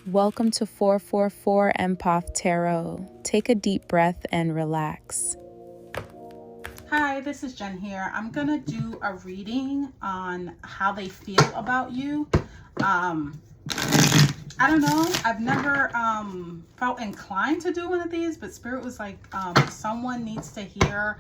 Welcome to 444 Empath Tarot. Take a deep breath and relax. Hi, this is Jen here. I'm going to do a reading on how they feel about you. I don't know. I've never felt inclined to do one of these, but Spirit was like, someone needs to hear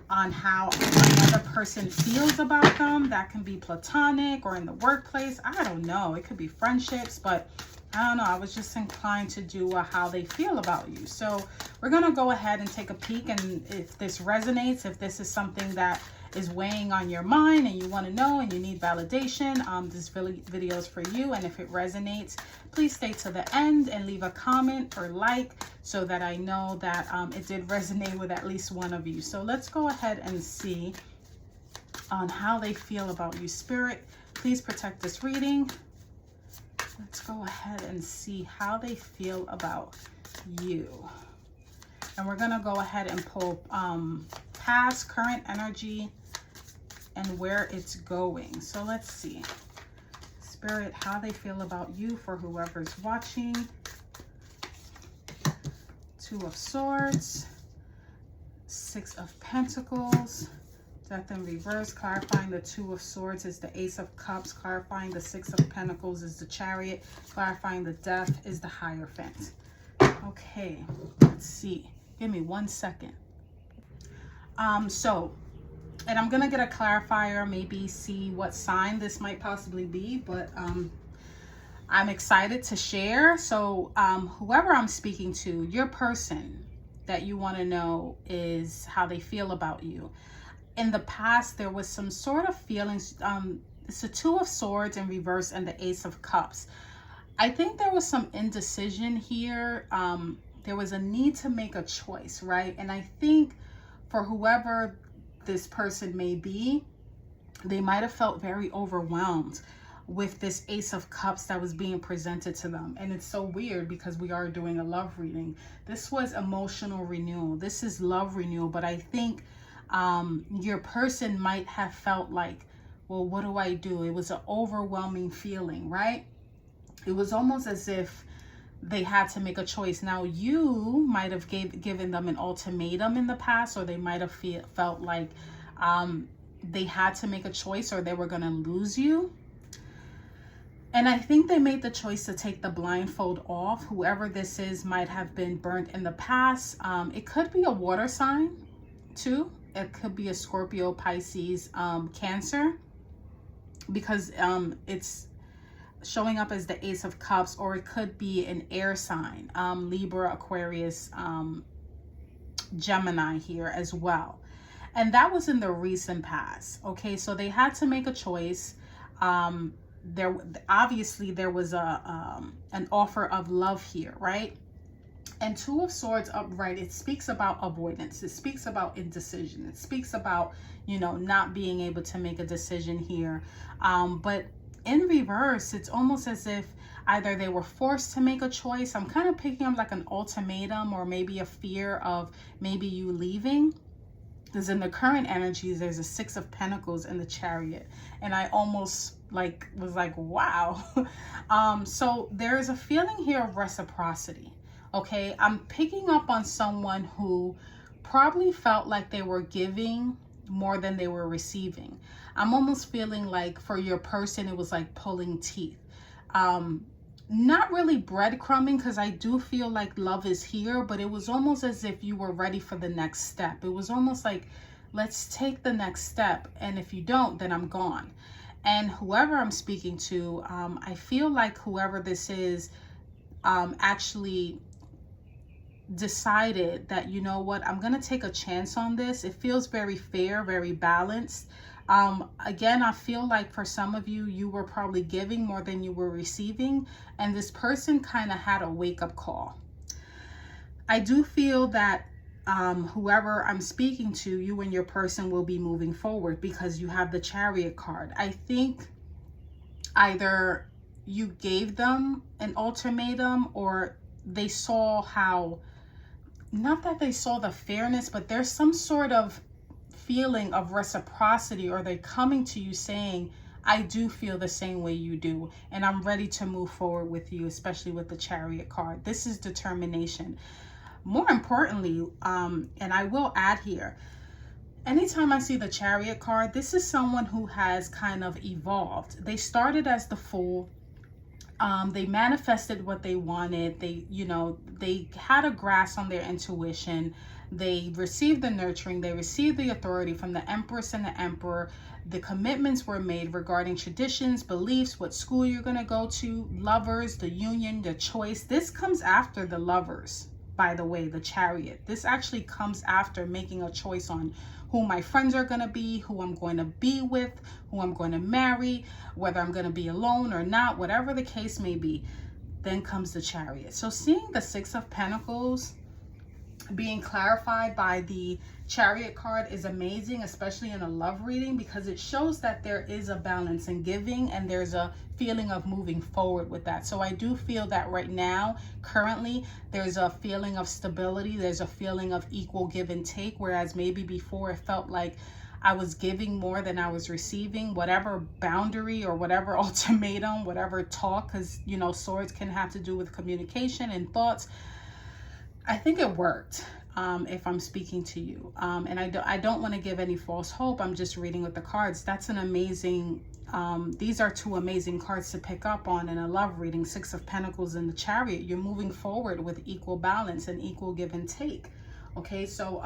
on how another person feels about them. That can be platonic or in the workplace. I don't know. It could be friendships, but I don't know. I was just inclined to do how they feel about you. So we're going to go ahead and take a peek. And if this resonates, if this is something that is weighing on your mind and you want to know and you need validation, this video is for you. And if it resonates, please stay to the end and leave a comment or like so that I know that it did resonate with at least one of you. So let's go ahead and see on how they feel about you. Spirit, please protect this reading. Let's go ahead and see how they feel about you. And we're going to go ahead and pull past, current energy, and where it's going. So let's see. Spirit, how they feel about you for whoever's watching. Two of Swords. Six of Pentacles. Death in reverse, clarifying the Two of Swords is the Ace of Cups, clarifying the Six of Pentacles is the Chariot, clarifying the Death is the Hierophant. Okay, let's see. Give me 1 second. And I'm gonna get a clarifier, maybe see what sign this might possibly be, but I'm excited to share. So whoever I'm speaking to, your person that you want to know is how they feel about you. In the past, there was some sort of feelings. It's the Two of Swords in reverse and the Ace of Cups. I think there was some indecision here. There was a need to make a choice, right? And I think for whoever this person may be, they might have felt very overwhelmed with this Ace of Cups that was being presented to them. And it's so weird because we are doing a love reading. This was emotional renewal. This is love renewal. But I think your person might have felt like, well, what do I do? It was an overwhelming feeling, right? It was almost as if they had to make a choice. Now, you might have given them an ultimatum in the past, or they might have felt like they had to make a choice or they were going to lose you. And I think they made the choice to take the blindfold off. Whoever this is might have been burnt in the past. It could be a water sign too. It could be a Scorpio, Pisces, Cancer, because it's showing up as the Ace of Cups, or it could be an air sign, Libra, Aquarius, Gemini here as well. And that was in the recent past. Okay, so they had to make a choice. There obviously there was an offer of love here, right? And Two of Swords upright, it speaks about avoidance. It speaks about indecision. It speaks about, you know, not being able to make a decision here. But in reverse, it's almost as if either they were forced to make a choice. I'm kind of picking up like an ultimatum, or maybe a fear of maybe you leaving. Because in the current energies, there's a Six of Pentacles in the Chariot. And I almost was like, wow. So there is a feeling here of reciprocity. Okay, I'm picking up on someone who probably felt like they were giving more than they were receiving. I'm almost feeling like for your person, it was like pulling teeth. Not really breadcrumbing, because I do feel like love is here, but it was almost as if you were ready for the next step. It was almost like, let's take the next step. And if you don't, then I'm gone. And whoever I'm speaking to, I feel like whoever this is actually decided that, you know what, I'm gonna take a chance on this. It feels very fair, very balanced. Again, I feel like for some of you, you were probably giving more than you were receiving, and this person kind of had a wake-up call. I do feel that whoever I'm speaking to, you and your person will be moving forward because you have the Chariot card. I think either you gave them an ultimatum, or they saw how, not that they saw the fairness, but there's some sort of feeling of reciprocity, or they're coming to you saying, I do feel the same way you do, and I'm ready to move forward with you, especially with the Chariot card. This is determination. More importantly, and I will add here, anytime I see the Chariot card, this is someone who has kind of evolved. They started as the Fool. They manifested what they wanted. They, you know, they had a grasp on their intuition. They received the nurturing. They received the authority from the Empress and the Emperor. The commitments were made regarding traditions, beliefs, what school you're going to go to, lovers, the union, the choice. This comes after the Lovers, by the way, the Chariot. This actually comes after making a choice on who my friends are going to be, who I'm going to be with, who I'm going to marry, whether I'm going to be alone or not, whatever the case may be. Then comes the Chariot. So seeing the Six of Pentacles being clarified by the Chariot card is amazing, especially in a love reading, because it shows that there is a balance in giving and there's a feeling of moving forward with that. So I do feel that right now, currently, there's a feeling of stability. There's a feeling of equal give and take, whereas maybe before it felt like I was giving more than I was receiving. Whatever boundary or whatever ultimatum, whatever talk, because, you know, swords can have to do with communication and thoughts. I think it worked, if I'm speaking to you. And I don't want to give any false hope. I'm just reading with the cards. That's an amazing, these are two amazing cards to pick up on in a love reading. Six of Pentacles and the Chariot. You're moving forward with equal balance and equal give and take. Okay, so,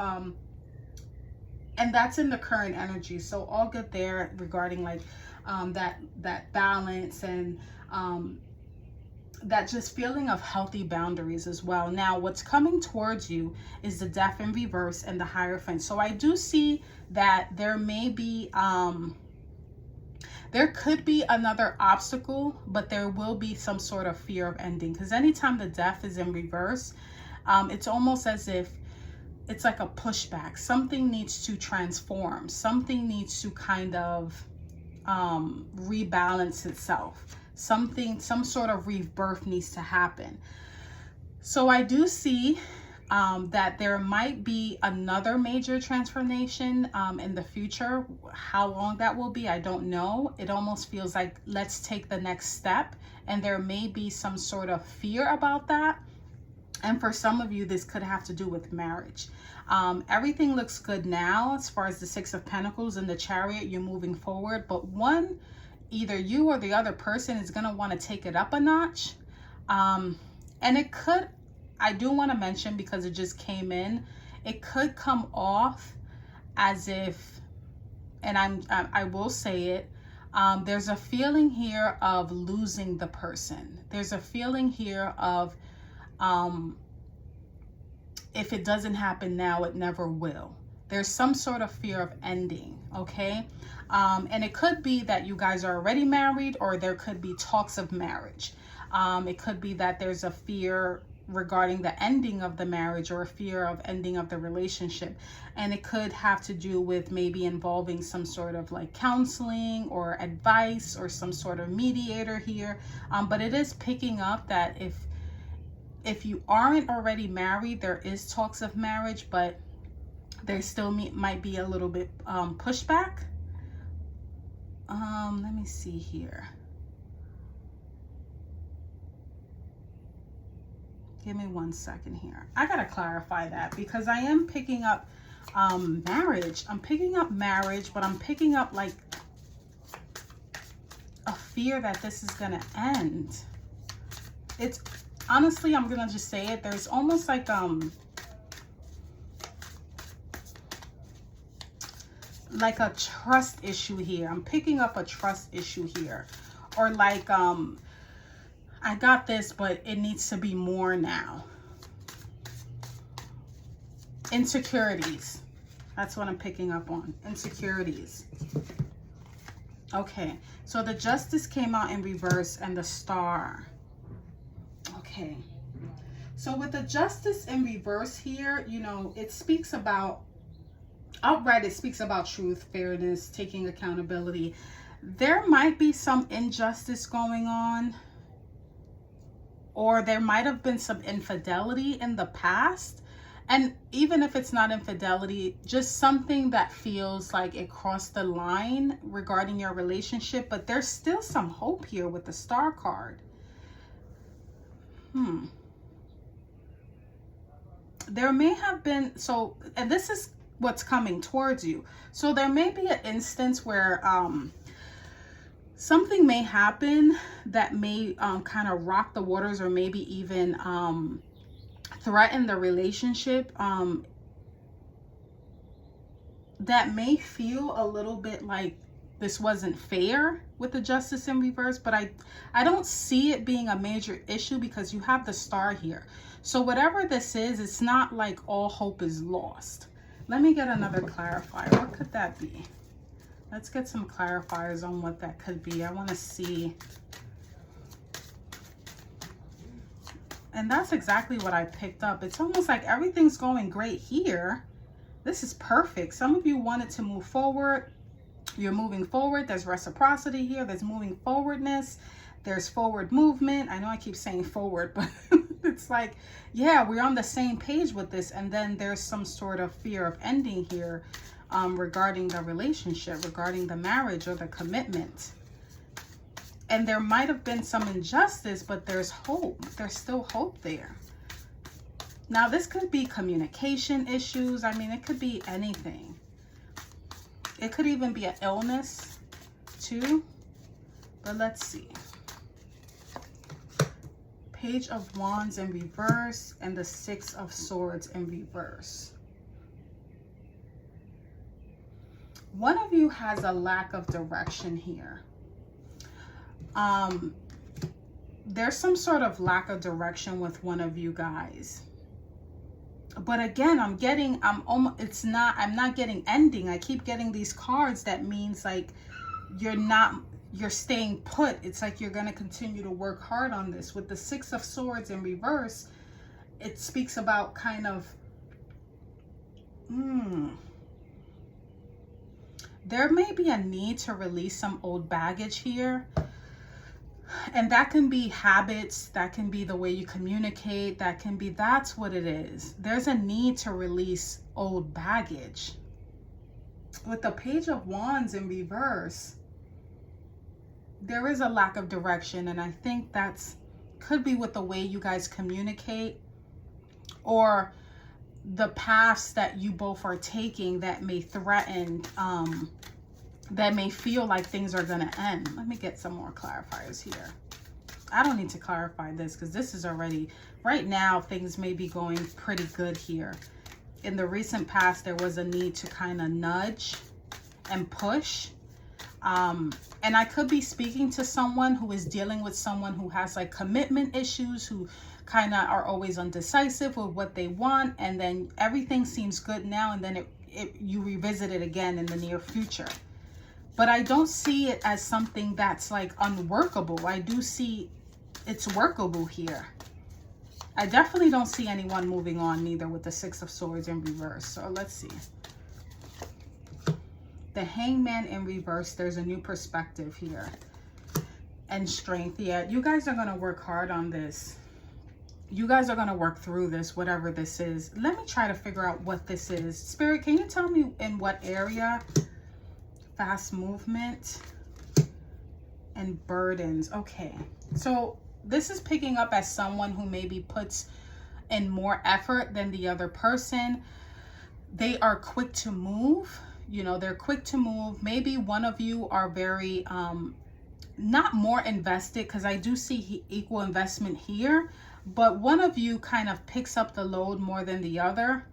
and that's in the current energy. So all good there regarding like that balance and that just feeling of healthy boundaries as well. Now, what's coming towards you is the Death in reverse and the Hierophant. So I do see that there may be, there could be another obstacle, but there will be some sort of fear of ending. Because anytime the Death is in reverse, it's almost as if it's like a pushback. Something needs to transform. Something needs to kind of rebalance itself. Some sort of rebirth needs to happen. So I do see that there might be another major transformation in the future. How long that will be, I don't know. It almost feels like let's take the next step, and there may be some sort of fear about that. And for some of you, this could have to do with marriage. Everything looks good now as far as the Six of Pentacles and the Chariot. You're moving forward, but either you or the other person is going to want to take it up a notch. And it could, I do want to mention, because it just came in, it could come off as if, and I will say it, there's a feeling here of losing the person. There's a feeling here of, if it doesn't happen now, it never will. There's some sort of fear of ending, okay? And it could be that you guys are already married, or there could be talks of marriage. It could be that there's a fear regarding the ending of the marriage, or a fear of ending of the relationship. And it could have to do with maybe involving some sort of like counseling or advice or some sort of mediator here. But it is picking up that if you aren't already married, there is talks of marriage, but there still might be a little bit pushback. Let me see here. Give me 1 second here. I gotta clarify that, because I am picking up marriage. I'm picking up marriage, but I'm picking up like a fear that this is gonna end. It's honestly, I'm gonna just say it. There's almost like a trust issue here. I'm picking up a trust issue here, or like I got this, but it needs to be more now. Insecurities. That's what I'm picking up on. Insecurities. Okay, so the Justice came out in reverse and the Star. Okay, so with the Justice in reverse here, you know, it speaks about, outright, it speaks about truth, fairness, taking accountability. There might be some injustice going on, or there might have been some infidelity in the past, And even if it's not infidelity, just something that feels like it crossed the line regarding your relationship, but there's still some hope here with the Star card. There may have been, and this is what's coming towards you. So there may be an instance where something may happen that may kind of rock the waters, or maybe even threaten the relationship, that may feel a little bit like this wasn't fair with the Justice in reverse, but I don't see it being a major issue because you have the Star here. So whatever this is, it's not like all hope is lost. Let me get another clarifier. What could that be? Let's get some clarifiers on what that could be. I want to see. And that's exactly what I picked up. It's almost like everything's going great here. This is perfect. Some of you wanted to move forward. You're moving forward. There's reciprocity here. There's moving forwardness. There's forward movement. I know I keep saying forward, but it's like, yeah, we're on the same page with this. And then there's some sort of fear of ending here regarding the relationship, regarding the marriage or the commitment. And there might have been some injustice, but there's hope. There's still hope there. Now, this could be communication issues. I mean, it could be anything. It could even be an illness too. But let's see. Page of Wands in reverse and the Six of Swords in reverse. One of you has a lack of direction here. There's some sort of lack of direction with one of you guys. But again, I'm not getting ending. I keep getting these cards that means like you're staying put. It's like you're going to continue to work hard on this. With the Six of Swords in reverse, it speaks about kind of, there may be a need to release some old baggage here. And that can be habits, that can be the way you communicate, that's what it is. There's a need to release old baggage. With the Page of Wands in reverse, there is a lack of direction, and I think could be with the way you guys communicate, or the paths that you both are taking that may threaten, that may feel like things are going to end. Let me get some more clarifiers here. I don't need to clarify this because this is already, right now, things may be going pretty good here. In the recent past, there was a need to kind of nudge and push. And I could be speaking to someone who is dealing with someone who has like commitment issues, who kind of are always undecisive with what they want. And then everything seems good now, and then you revisit it again in the near future. But I don't see it as something that's like unworkable. I do see it's workable here. I definitely don't see anyone moving on neither with the Six of Swords in reverse. So let's see. The Hangman in reverse, there's a new perspective here. And strength. Yeah, you guys are going to work hard on this. You guys are going to work through this, whatever this is. Let me try to figure out what this is. Spirit, can you tell me in what area? Fast movement and burdens. Okay, so this is picking up as someone who maybe puts in more effort than the other person. They are quick to move. You know, they're quick to move. Maybe one of you are very not more invested, because I do see equal investment here, but one of you kind of picks up the load more than the other.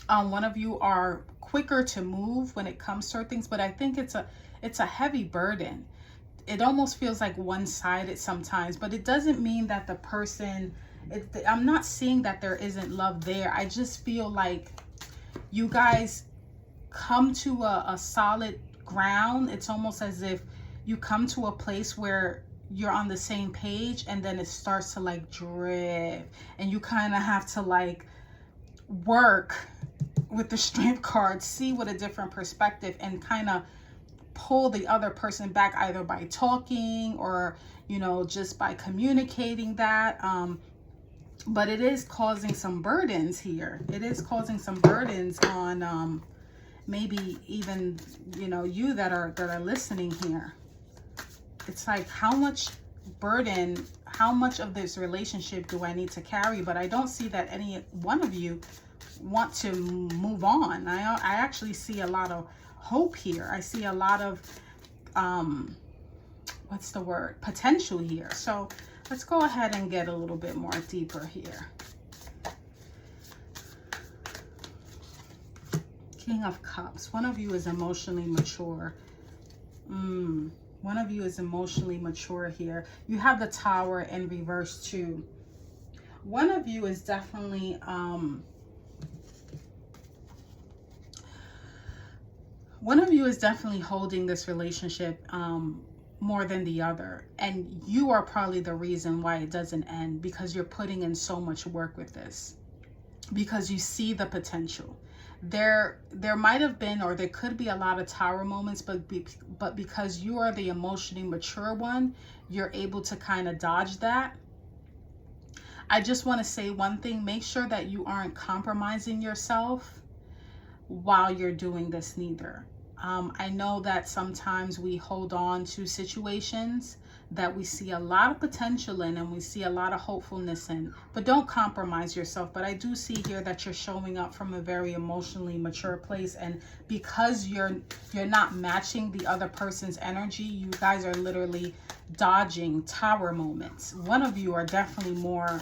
One of you are quicker to move when it comes to things, but I think it's a heavy burden. It almost feels like one-sided sometimes, but it doesn't mean that the person, I'm not seeing that there isn't love there. I just feel like you guys come to a solid ground. It's almost as if you come to a place where you're on the same page, and then it starts to like drift, and you kind of have to like work with the Strength card, see with a different perspective, and kind of pull the other person back, either by talking or, you know, just by communicating that. But it is causing some burdens here. It is causing some burdens on maybe even, you know, you that are listening here. It's like, how much burden, how much of this relationship do I need to carry? But I don't see that any one of you want to move on. I actually see a lot of hope here. I see a lot of what's the word, potential here. So let's go ahead and get a little bit more deeper here. King of Cups. One of you is emotionally mature. One of you is emotionally mature here. You have the Tower in reverse too. One of you is definitely holding this relationship more than the other, and you are probably the reason why it doesn't end, because you're putting in so much work with this, because you see the potential. There might have been, or there could be, a lot of Tower moments, but because you are the emotionally mature one, you're able to kind of dodge that. I just want to say one thing: make sure that you aren't compromising yourself while you're doing this neither. I know that sometimes we hold on to situations that we see a lot of potential in and we see a lot of hopefulness in, but don't compromise yourself. But I do see here that you're showing up from a very emotionally mature place, and because you're not matching the other person's energy, you guys are literally dodging Tower moments. One of you are definitely more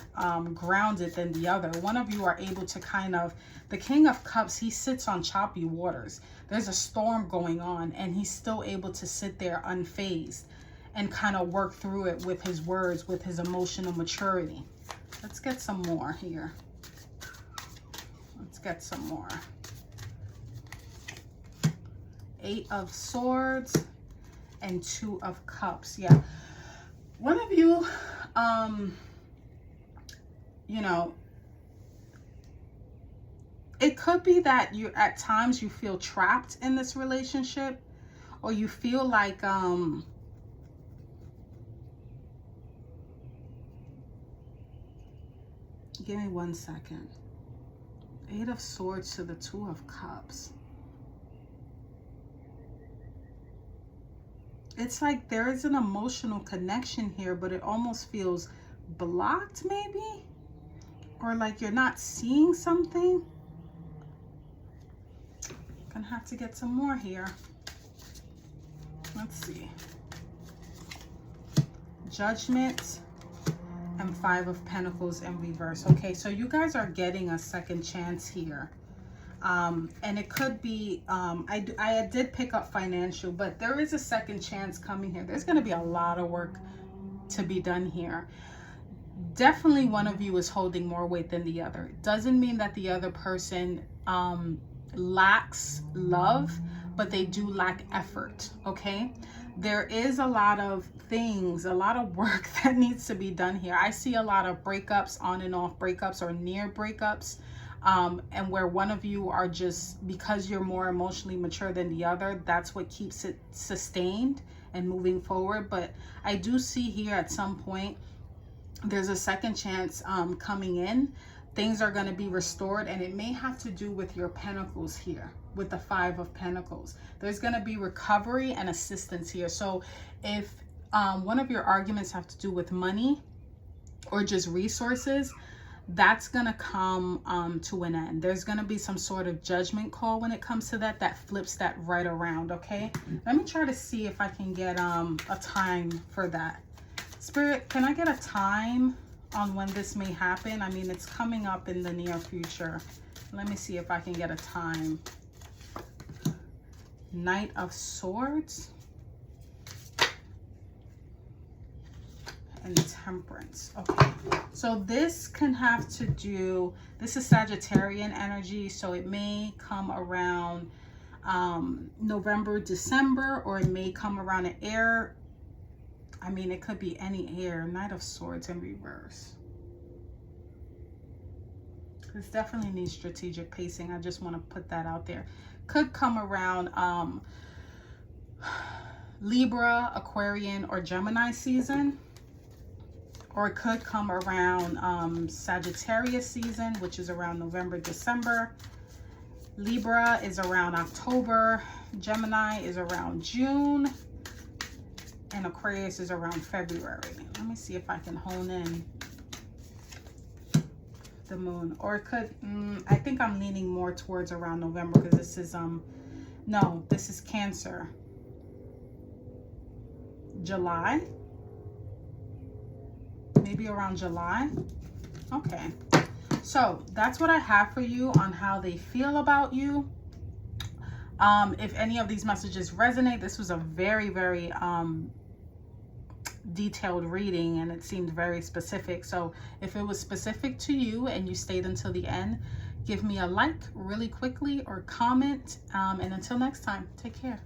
grounded than the other. One of you are able to kind of, the King of Cups, he sits on choppy waters. There's a storm going on and he's still able to sit there unfazed and kind of work through it with his words, with his emotional maturity. Let's get some more here. Let's get some more. Eight of Swords and Two of Cups. Yeah. One of you, you know, it could be that you, at times, you feel trapped in this relationship, or you feel like, give me 1 second. Eight of Swords to the Two of Cups. It's like there is an emotional connection here, but it almost feels blocked maybe, or like you're not seeing something. Gonna have to get some more here. Let's see. Judgment and Five of Pentacles in reverse. Okay, so you guys are getting a second chance here. And it could be, I did pick up financial, but there is a second chance coming here. There's going to be a lot of work to be done here. Definitely one of you is holding more weight than the other. Doesn't mean that the other person lacks love, but they do lack effort. Okay, there is a lot of things, a lot of work that needs to be done here. I see a lot of breakups, on and off breakups, or near breakups, and where one of you are just, because you're more emotionally mature than the other, that's what keeps it sustained and moving forward. But I do see here at some point there's a second chance coming in. Things are going to be restored, and it may have to do with your pentacles here, with the Five of Pentacles. There's going to be recovery and assistance here. So if one of your arguments have to do with money or just resources, that's going to come to an end. There's going to be some sort of judgment call when it comes to that, that flips that right around. Okay, let me try to see if I can get a time for that. Spirit, can I get a time on when this may happen? I mean, it's coming up in the near future. Let me see if I can get a time. Knight of Swords and Temperance. Okay, so this can have to do, this is Sagittarian energy, so it may come around November, December, or it may come around an air. I mean, it could be any air. Knight of Swords in reverse. This definitely needs strategic pacing. I just want to put that out there. Could come around Libra, Aquarian, or Gemini season. or it could come around Sagittarius season, which is around November, December. Libra is around October. Gemini is around June. And Aquarius is around February. Let me see if I can hone in the moon. Or it could, I think I'm leaning more towards around November, because this is, no, this is Cancer. July. Maybe around July. Okay. So that's what I have for you on how they feel about you. If any of these messages resonate, this was a very, very detailed reading, and it seemed very specific. So if it was specific to you and you stayed until the end, give me a like really quickly or comment. And until next time, take care.